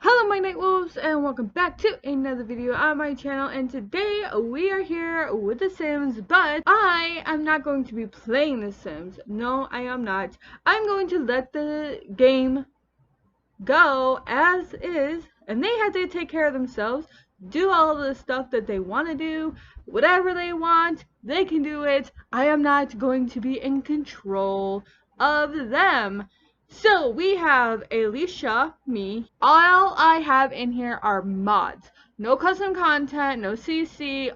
Hello my Night Wolves, and welcome back to another video on my channel. And today we are here with The Sims, but I am not going to be playing The Sims. No, I am not. I'm going to let the game go as is, and they have to take care of themselves, do all of the stuff that they want to do, whatever they want, they can do it. I am not going to be in control of them. So we have Alicia, me. All I have in here are mods. No custom content, no CC,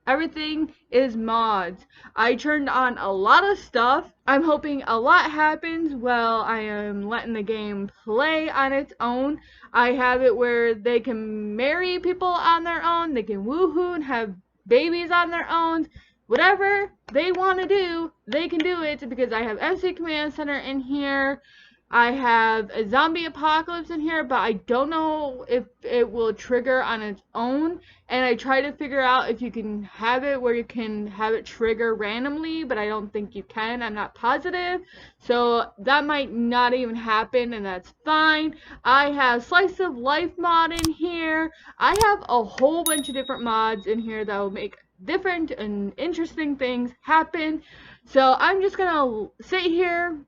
everything is mods. I turned on a lot of stuff. I'm hoping a lot happens while I am letting the game play on its own. I have it where they can marry people on their own, they can woohoo and have babies on their own. Whatever they want to do, they can do it, because I have MC Command Center in here. I have a zombie apocalypse in here, but I don't know if it will trigger on its own. And I try to figure out if you can have it where you can have it trigger randomly, but I don't think you can. I'm not positive. So that might not even happen, and that's fine. I have Slice of Life mod in here. I have a whole bunch of different mods in here that will make different and interesting things happen. So I'm just gonna sit here,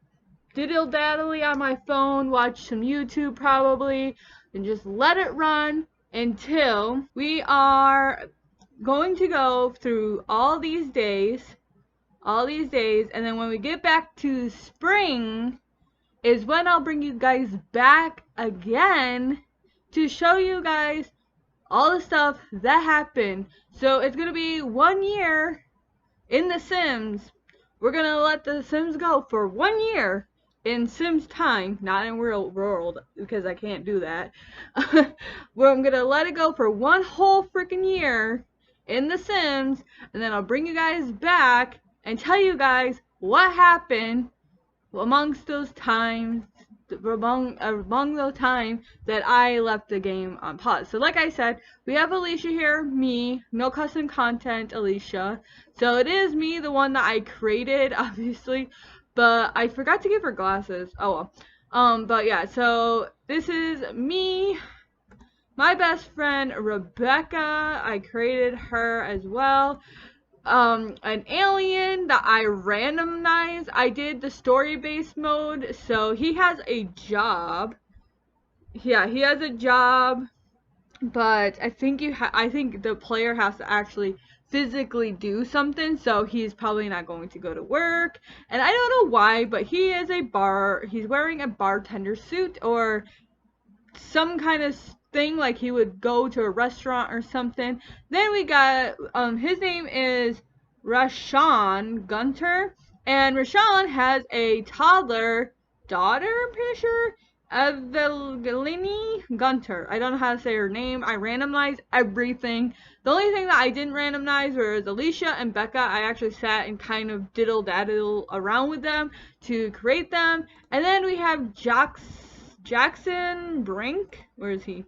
diddle-daddly on my phone, watch some YouTube probably, and just let it run until we are going to go through all these days, and then when we get back to spring is when I'll bring you guys back again to show you guys all the stuff that happened. So it's gonna be 1 year in The Sims. We're gonna let The Sims go for 1 year in Sims time, not in real world, because I can't do that. Where I'm gonna let it go for 1 whole freaking year in The Sims, and then I'll bring you guys back and tell you guys what happened amongst those times, among the time that I left the game on pause. So like I said, we have Alicia here, me, no custom content, Alicia. So it is me, the one that I created, obviously, but I forgot to give her glasses. Oh well. But yeah, so this is me, my best friend Rebecca. I created her as well. An alien that I randomized. I did the story-based mode, so he has a job. Yeah, he has a job, but I think the player has to actually physically do something, so he's probably not going to go to work. And I don't know why, but he's wearing a bartender suit or some kind of thing, like he would go to a restaurant or something. Then we got his name is Rashawn Gunter, and Rashawn has a toddler daughter, I'm pretty sure, Evelini Gunter. I don't know how to say her name. I randomized everything. The only thing that I didn't randomize was Alicia and Becca. I actually sat and kind of diddle-daddle around with them to create them. And then we have Jackson Brink. Where is he?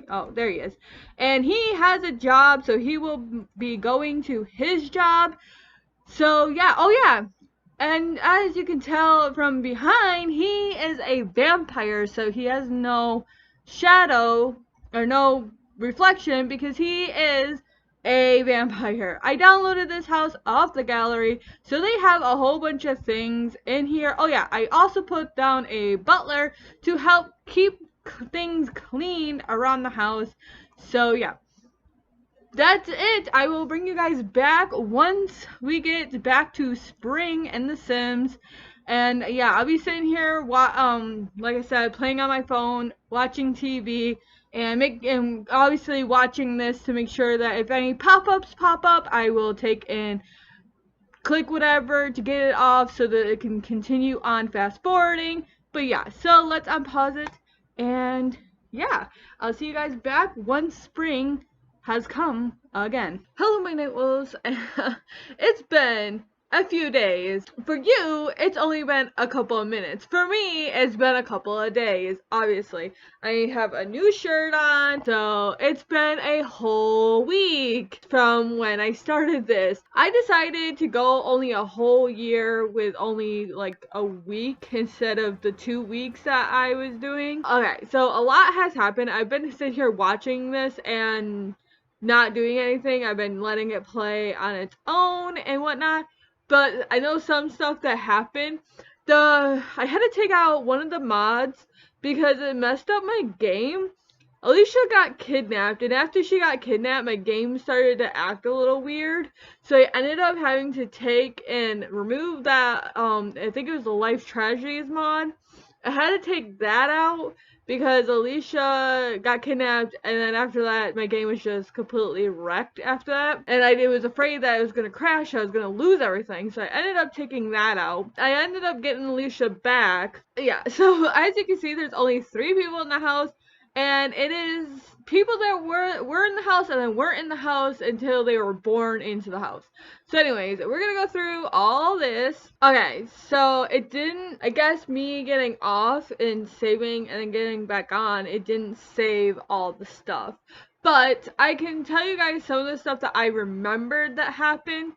Oh, there he is. And he has a job, so he will be going to his job. So yeah, oh yeah. And as you can tell from behind, he is a vampire, so he has no shadow or no reflection because he is a vampire. I downloaded this house off the gallery, so they have a whole bunch of things in here. Oh yeah, I also put down a butler to help keep things clean around the house. So yeah, that's it. I will bring you guys back once we get back to spring in The Sims. And yeah, I'll be sitting here, like I said, playing on my phone, watching TV, and obviously watching this to make sure that if any pop-ups pop up, I will take and click whatever to get it off so that it can continue on fast forwarding. But yeah, so let's unpause it, and yeah, I'll see you guys back once spring has come again. Hello my Night Wolves. It's been a few days. For you, it's only been a couple of minutes. For me, it's been a couple of days, obviously. I have a new shirt on, so it's been a whole week from when I started this. I decided to go only a whole year with only like a week instead of the 2 weeks that I was doing. Okay, so a lot has happened. I've been sitting here watching this and not doing anything. I've been letting it play on its own and whatnot. But I know some stuff that happened. I had to take out one of the mods because it messed up my game. Alicia got kidnapped, and after she got kidnapped, my game started to act a little weird. So I ended up having to take and remove that, I think it was the Life Tragedies mod. I had to take that out because Alicia got kidnapped, and then after that, my game was just completely wrecked after that. And I was afraid that it was going to crash, I was going to lose everything, so I ended up taking that out. I ended up getting Alicia back. Yeah, so as you can see, there's only 3 people in the house. And it is people that were in the house and then weren't in the house until they were born into the house. So anyways, we're gonna go through all this. Okay, so it didn't, I guess me getting off and saving and then getting back on, it didn't save all the stuff. But I can tell you guys some of the stuff that I remembered that happened.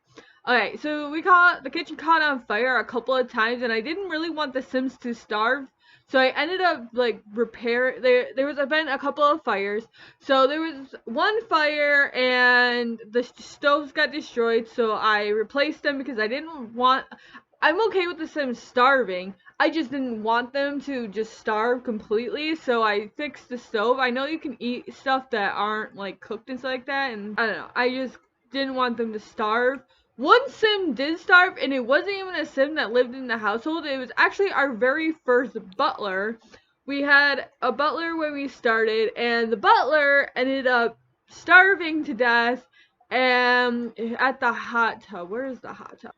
Okay, so the kitchen caught on fire a couple of times, and I didn't really want the Sims to starve. So I ended up like there was been a couple of fires. So there was one fire and the stoves got destroyed, so I replaced them because I'm okay with the Sims starving. I just didn't want them to just starve completely, so I fixed the stove. I know you can eat stuff that aren't like cooked and stuff like that, and I don't know. I just didn't want them to starve. One Sim did starve, and it wasn't even a Sim that lived in the household. It was actually our very first butler. We had a butler when we started, and the butler ended up starving to death at the hot tub. Where is the hot tub?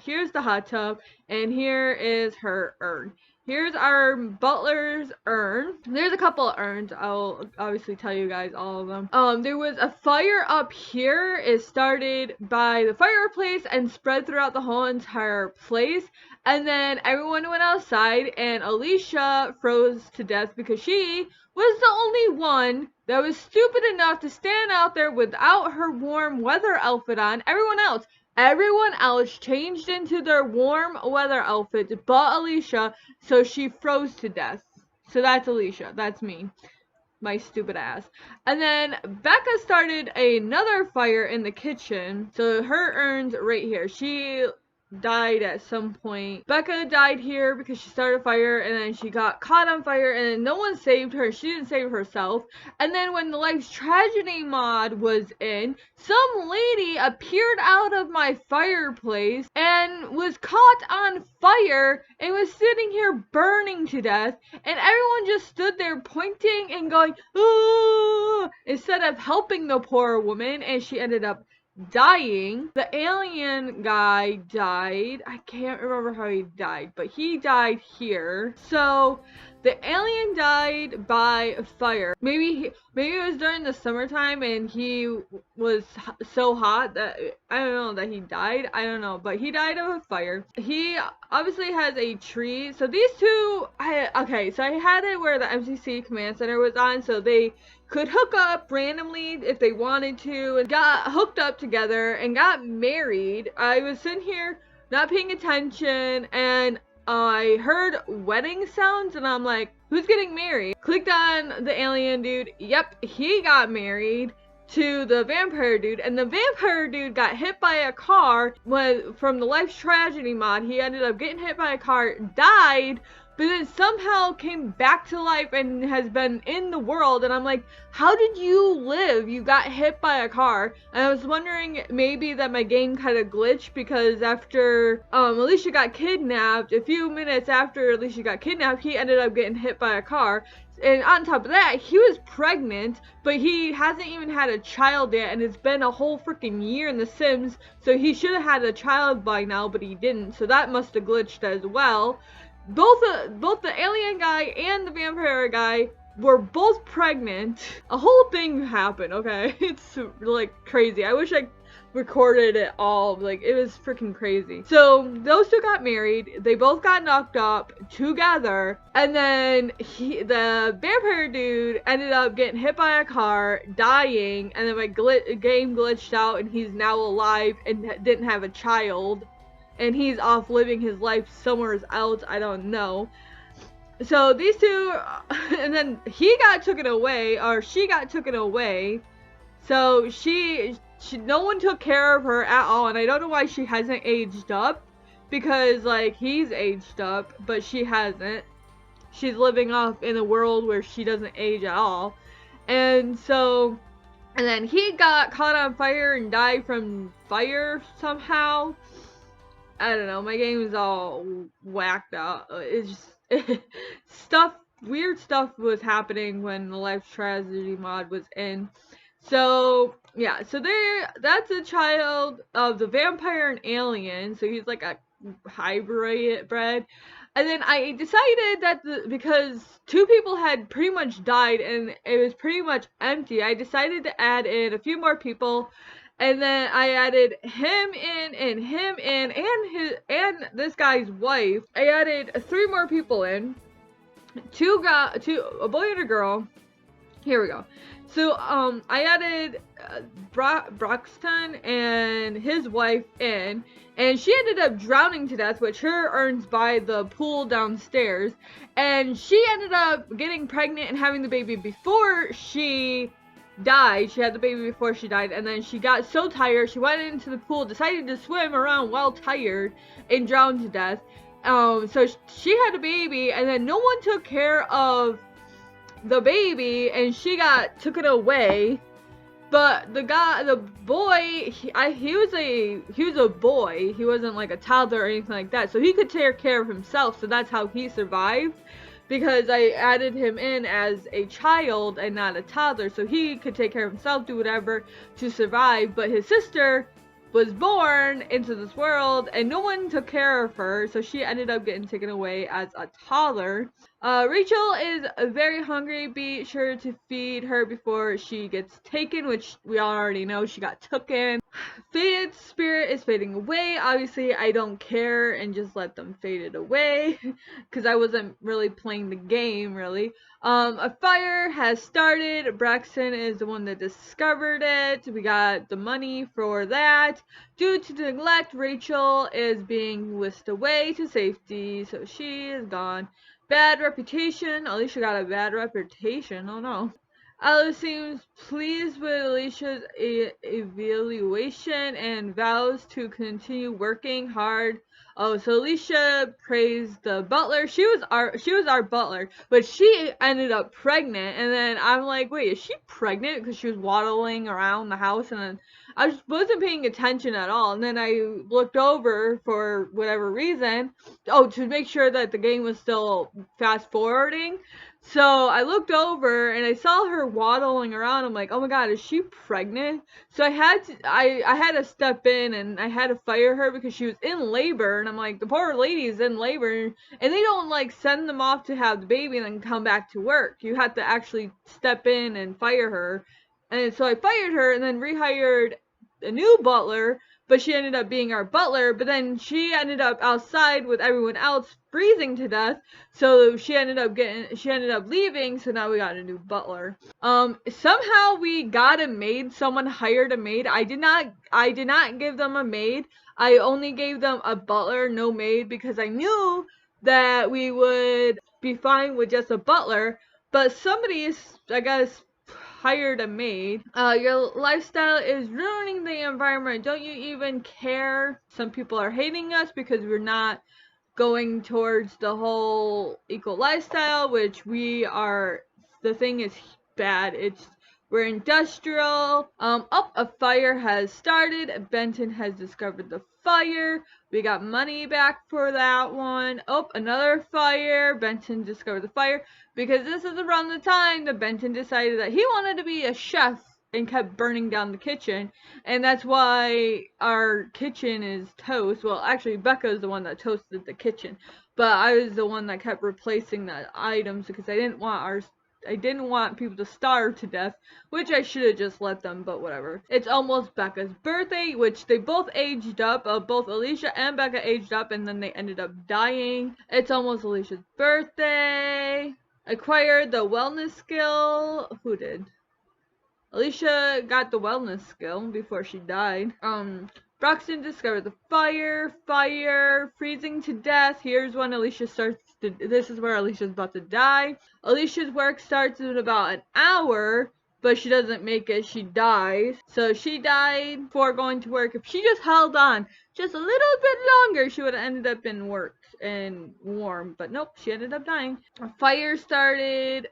Here's the hot tub, and here is her urn. Here's our butler's urn. There's a couple of urns. I'll obviously tell you guys all of them. There was a fire up here. It started by the fireplace and spread throughout the whole entire place. And then everyone went outside, and Alicia froze to death because she was the only one that was stupid enough to stand out there without her warm weather outfit on. Everyone else changed into their warm weather outfits but Alicia, so she froze to death. So that's Alicia. That's me. My stupid ass. And then Becca started another fire in the kitchen. So her urn's right here. She died at some point. Becca died here because she started a fire and then she got caught on fire and then no one saved her. She didn't save herself. And then when the Life Tragedy mod was in, some lady appeared out of my fireplace and was caught on fire and was sitting here burning to death, and everyone just stood there pointing and going, "Ooh," instead of helping the poor woman, and she ended up dying. The alien guy died. I can't remember how he died, but he died here. So the alien died by fire. Maybe it was during the summertime and he was so hot that I don't know that he died. I don't know, but he died of a fire. He obviously has a tree. So these two, so I had it where the MCC command center was on, so they could hook up randomly if they wanted to, and got hooked up together and got married. I was sitting here not paying attention and I heard wedding sounds and I'm like, who's getting married? Clicked on the alien dude. Yep, he got married to the vampire dude, and the vampire dude got hit by a car from the Life Tragedy mod. He ended up getting hit by a car, died, but then somehow came back to life and has been in the world. And I'm like, how did you live? You got hit by a car. And I was wondering maybe that my game kind of glitched, because after Alicia got kidnapped, a few minutes after Alicia got kidnapped, he ended up getting hit by a car. And on top of that, he was pregnant, but he hasn't even had a child yet, and it's been a whole freaking year in The Sims, so he should have had a child by now, but he didn't, so that must have glitched as well. Both the alien guy and the vampire guy were both pregnant. A whole thing happened, okay? It's like crazy. I wish I recorded it all. Like, it was freaking crazy. So those two got married. They both got knocked up together, and then the vampire dude ended up getting hit by a car, dying, and then my game glitched out, and he's now alive and didn't have a child, and he's off living his life somewhere else. I don't know. So these two, and then he got taken away, or she got taken away. So no one took care of her at all, and I don't know why she hasn't aged up, because like he's aged up, but she hasn't. She's living off in a world where she doesn't age at all, and so, and then he got caught on fire and died from fire somehow. I don't know. My game is all whacked out. It's just weird stuff was happening when the Life Tragedy mod was in. So yeah, so that's a child of the vampire and alien. So he's like a hybrid bred. And then I decided that because two people had pretty much died and it was pretty much empty, I decided to add in a few more people. And then I added him in and him in and this guy's wife. I added 3 more people in. A boy and a girl. Here we go. So I added Broxton and his wife in, and she ended up drowning to death, which her earns by the pool downstairs. And she ended up getting pregnant and having the baby before she died. She had the baby before she died, and then she got so tired, she went into the pool, decided to swim around while tired, and drowned to death. So she had a baby, and then no one took care of the baby, and she got taken away. But the boy, he was a boy. He wasn't like a toddler or anything like that, so he could take care of himself. So that's how he survived, because I added him in as a child and not a toddler, so he could take care of himself, do whatever to survive. But his sister was born into this world and no one took care of her, so she ended up getting taken away as a toddler. Rachel is very hungry. Be sure to feed her before she gets taken, which we already know she got taken. Faded spirit is fading away. Obviously, I don't care and just let them fade it away because I wasn't really playing the game, really. A fire has started. Braxton is the one that discovered it. We got the money for that. Due to neglect, Rachel is being whisked away to safety, so she is gone. Bad reputation. Alicia got a bad reputation. Oh no. Alice seems pleased with Alicia's evaluation and vows to continue working hard. Oh, so Alicia praised the butler. She was our butler, but she ended up pregnant. And then I'm like, wait, is she pregnant? Because she was waddling around the house, and then I just wasn't paying attention at all. And then I looked over for whatever reason, to make sure that the game was still fast forwarding. So I looked over and I saw her waddling around. I'm like, oh my god, is she pregnant? So I had to step in and I had to fire her because she was in labor. And I'm like, the poor lady's in labor, and they don't like send them off to have the baby and then come back to work. You have to actually step in and fire her. And so I fired her and then rehired a new butler, but she ended up being our butler. But then she ended up outside with everyone else freezing to death, so she ended up leaving. So now we got a new butler. Somehow we got a maid. Someone hired a maid. I did not give them a maid. I only gave them a butler, no maid, because I knew that we would be fine with just a butler. But somebody, I guess, hired a maid. Your lifestyle is ruining the environment. Don't you even care? Some people are hating us because we're not going towards the whole eco lifestyle, which we are. The thing is bad. We're industrial. A fire has started. Benton has discovered the fire. We got money back for that one. Another fire. Benton discovered the fire because this is around the time that Benton decided that he wanted to be a chef and kept burning down the kitchen, and that's why our kitchen is toast. Well, actually, Becca is the one that toasted the kitchen, but I was the one that kept replacing the items because I didn't want I didn't want people to starve to death, which I should have just let them, but whatever. It's almost Becca's birthday, which they both aged up. Both Alicia and Becca aged up, and then they ended up dying. It's almost Alicia's birthday. Acquired the wellness skill. Who did? Alicia got the wellness skill before she died. Braxton discovered the fire, freezing to death. Here's when Alicia starts to, this is where Alicia's about to die. Alicia's work starts in about an hour, but she doesn't make it, she dies. So she died before going to work. If she just held on just a little bit longer, she would have ended up in work and warm, but nope, she ended up dying. A fire started.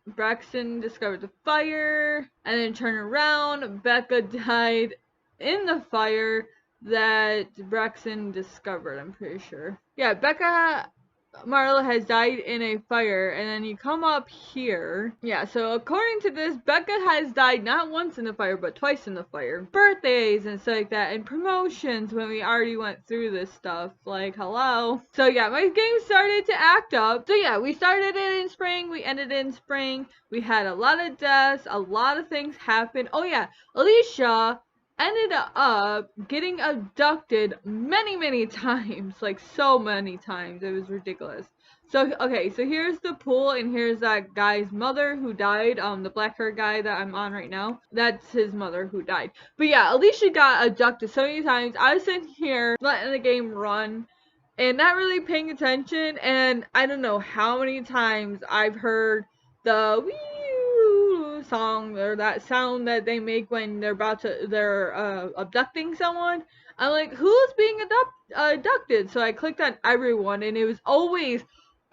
Braxton discovered the fire, and then turned around. Becca died in the fire that Braxton discovered, I'm pretty sure. Yeah, Becca Marla has died in a fire, and then you come up here. Yeah, so according to this, Becca has died not once in the fire, but twice in the fire. Birthdays and stuff like that, and promotions when we already went through this stuff. Like, hello. So yeah, my game started to act up. So yeah, we started it in spring, we ended in spring. We had a lot of deaths, a lot of things happened. Oh yeah, Alicia ended up getting abducted many times, like so many times. It was ridiculous. So okay, so here's the pool, and here's that guy's mother who died, the black hair guy that I'm on right now. That's his mother who died. But yeah, Alicia got abducted so many times. I was sitting here letting the game run and not really paying attention, and I don't know how many times I've heard the wee song, or that sound that they make when they're abducting someone. I'm like, who's being abducted? So I clicked on everyone, and it was always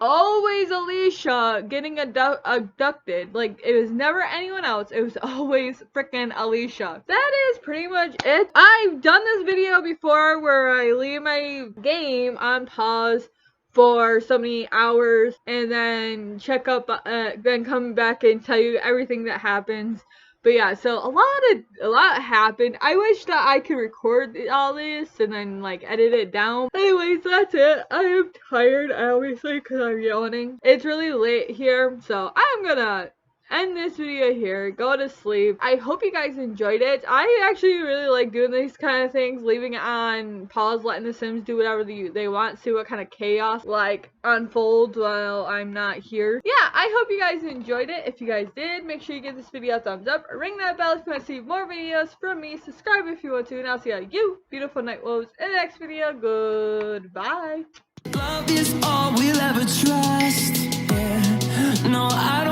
Alicia getting abducted. Like, it was never anyone else. It was always freaking Alicia. That is pretty much it. I've done this video before where I leave my game on pause for so many hours and then check up, then come back and tell you everything that happens. But yeah, so a lot happened. I wish that I could record all this and then like edit it down. Anyways, that's it. I am tired, obviously, because I'm yawning. It's really late here, so I'm gonna end this video here, go to sleep. I hope you guys enjoyed it. I actually really like doing these kind of things, leaving it on pause, letting the Sims do whatever they want, see what kind of chaos like unfolds while I'm not here. Yeah, I hope you guys enjoyed it. If you guys did, make sure you give this video a thumbs up, ring that bell if you want to see more videos from me, subscribe if you want to, and I'll see you beautiful night wolves in the next video. Goodbye. Love is all we'll ever trust. Yeah. No, I don't